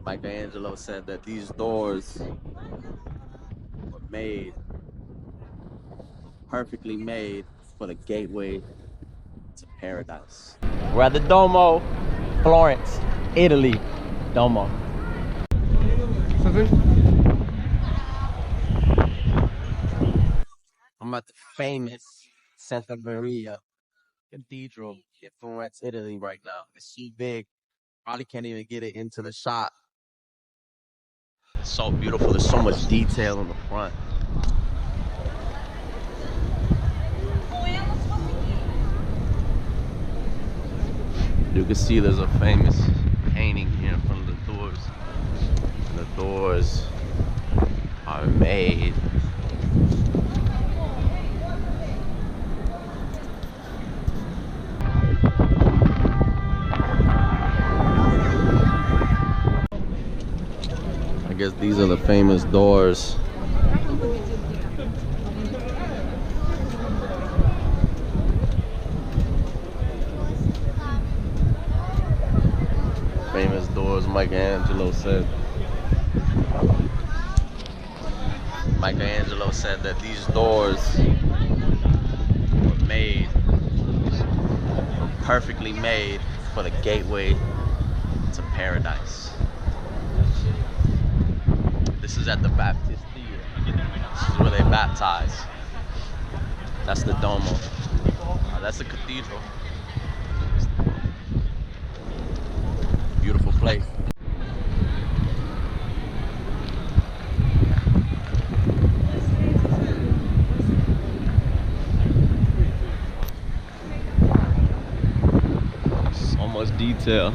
Michelangelo said that these doors were made, perfectly made for the gateway to paradise. We're at the Domo, Florence, Italy. Domo. I'm at the famous Santa Maria Cathedral in Florence, Italy right now. It's so big, probably can't even get it into the shot. It's so beautiful, there's so much detail in the front. You can see there's a famous painting here in front of the doors. And the doors are made I guess these are the famous doors. Famous doors, Michelangelo said. Michelangelo said that these doors were made, perfectly made for the gateway to paradise. This is at the Baptistry. This is where they baptize. That's the Domo. That's the cathedral. Beautiful place. So much detail.